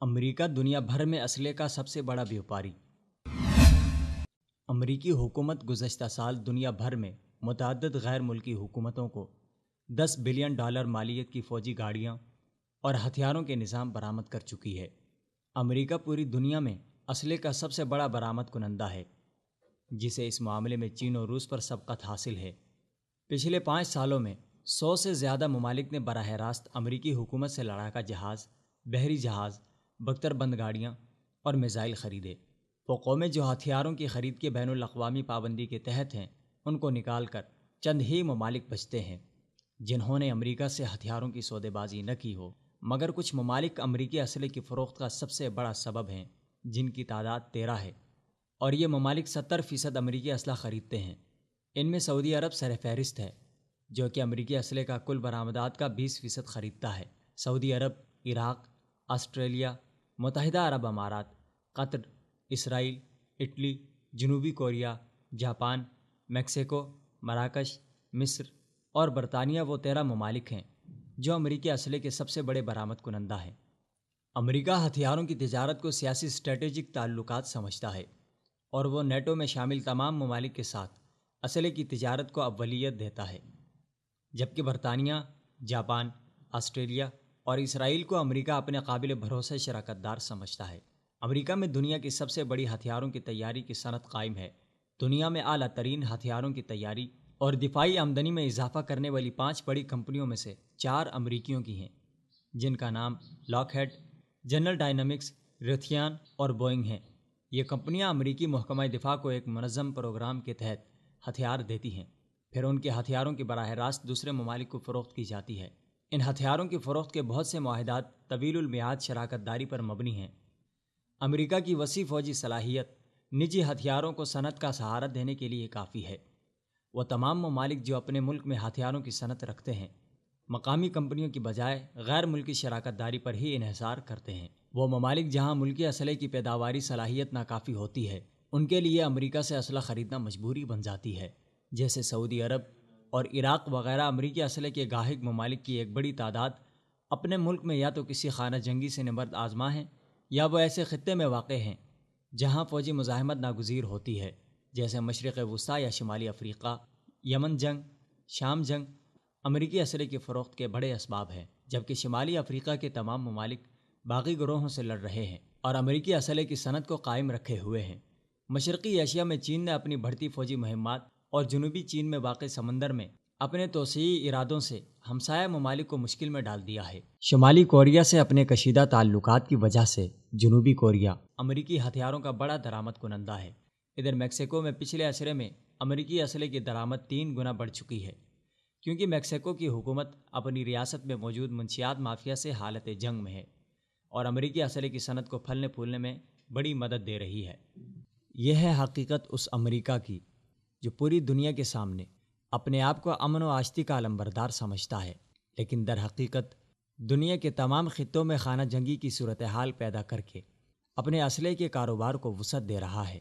امریکہ دنیا بھر میں اسلحے کا سب سے بڑا بیوپاری۔ امریکی حکومت گزشتہ سال دنیا بھر میں متعدد غیر ملکی حکومتوں کو $10 بلین مالیت کی فوجی گاڑیاں اور ہتھیاروں کے نظام برآمد کر چکی ہے۔ امریکہ پوری دنیا میں اسلحے کا سب سے بڑا برآمد کنندہ ہے، جسے اس معاملے میں چین اور روس پر سبقت حاصل ہے۔ پچھلے 5 سالوں میں 100 سے زیادہ ممالک نے براہ راست امریکی حکومت سے لڑاکا جہاز، بحری جہاز، بختر بند گاڑیاں اور میزائل خریدے۔ وہ قومیں جو ہتھیاروں کی خرید کے بین الاقوامی پابندی کے تحت ہیں، ان کو نکال کر چند ہی ممالک بچتے ہیں جنہوں نے امریکہ سے ہتھیاروں کی سودے بازی نہ کی ہو، مگر کچھ ممالک امریکی اسلحے کی فروخت کا سب سے بڑا سبب ہیں، جن کی تعداد 13 ہے، اور یہ ممالک 70% امریکی اسلحہ خریدتے ہیں۔ ان میں سعودی عرب سر فہرست ہے، جو کہ امریکی اسلحے کا کل برآمدات کا 20% خریدتا ہے۔ سعودی عرب، عراق، آسٹریلیا، متحدہ عرب امارات، قطر، اسرائیل، اٹلی، جنوبی کوریا، جاپان، میکسیکو، مراکش، مصر اور برطانیہ وہ 13 ممالک ہیں جو امریکی اسلحے کے سب سے بڑے برآمد کنندہ ہیں۔ امریکہ ہتھیاروں کی تجارت کو سیاسی اسٹریٹجک تعلقات سمجھتا ہے، اور وہ نیٹو میں شامل تمام ممالک کے ساتھ اسلحے کی تجارت کو اولویت دیتا ہے، جبکہ برطانیہ، جاپان، آسٹریلیا اور اسرائیل کو امریکہ اپنے قابل بھروسہ شراکت دار سمجھتا ہے۔ امریکہ میں دنیا کی سب سے بڑی ہتھیاروں کی تیاری کی صنعت قائم ہے۔ دنیا میں اعلیٰ ترین ہتھیاروں کی تیاری اور دفاعی آمدنی میں اضافہ کرنے والی 5 بڑی کمپنیوں میں سے 4 امریکیوں کی ہیں، جن کا نام لاک ہیڈ، جنرل ڈائنامکس، ریتھیان اور بوئنگ ہیں۔ یہ کمپنیاں امریکی محکمہ دفاع کو ایک منظم پروگرام کے تحت ہتھیار دیتی ہیں، پھر ان کے ہتھیاروں کی براہ راست دوسرے ممالک کو فروخت کی جاتی ہے۔ ان ہتھیاروں کی فروخت کے بہت سے معاہدات طویل المیعاد شراکت داری پر مبنی ہیں۔ امریکہ کی وسیع فوجی صلاحیت نجی ہتھیاروں کو صنعت کا سہارا دینے کے لیے کافی ہے۔ وہ تمام ممالک جو اپنے ملک میں ہتھیاروں کی صنعت رکھتے ہیں، مقامی کمپنیوں کی بجائے غیر ملکی شراکت داری پر ہی انحصار کرتے ہیں۔ وہ ممالک جہاں ملکی اسلحے کی پیداواری صلاحیت ناکافی ہوتی ہے، ان کے لیے امریکہ سے اسلحہ خریدنا مجبوری بن جاتی ہے، جیسے سعودی عرب اور عراق وغیرہ۔ امریکی اسلحے کے گاہک ممالک کی ایک بڑی تعداد اپنے ملک میں یا تو کسی خانہ جنگی سے نبرد آزما ہیں، یا وہ ایسے خطے میں واقع ہیں جہاں فوجی مزاحمت ناگزیر ہوتی ہے، جیسے مشرق وسطیٰ یا شمالی افریقہ۔ یمن جنگ، شام جنگ امریکی اسلحے کی فروخت کے بڑے اسباب ہیں، جبکہ شمالی افریقہ کے تمام ممالک باغی گروہوں سے لڑ رہے ہیں اور امریکی اسلحے کی صنعت کو قائم رکھے ہوئے ہیں۔ مشرقی ایشیا میں چین نے اپنی بڑھتی فوجی مہمات اور جنوبی چین میں واقع سمندر میں اپنے توسیعی ارادوں سے ہمسایہ ممالک کو مشکل میں ڈال دیا ہے۔ شمالی کوریا سے اپنے کشیدہ تعلقات کی وجہ سے جنوبی کوریا امریکی ہتھیاروں کا بڑا درآمد کنندہ ہے۔ ادھر میکسیکو میں پچھلے عشرے میں امریکی اسلحے کی درآمد 3 گنا بڑھ چکی ہے، کیونکہ میکسیکو کی حکومت اپنی ریاست میں موجود منشیات مافیا سے حالت جنگ میں ہے اور امریکی اسلحے کی صنعت کو پھلنے پھولنے میں بڑی مدد دے رہی ہے۔ یہ ہے حقیقت اس امریکہ کی جو پوری دنیا کے سامنے اپنے آپ کو امن و آشتی کا علمبردار سمجھتا ہے، لیکن در حقیقت دنیا کے تمام خطوں میں خانہ جنگی کی صورتحال پیدا کر کے اپنے اسلحے کے کاروبار کو وسعت دے رہا ہے۔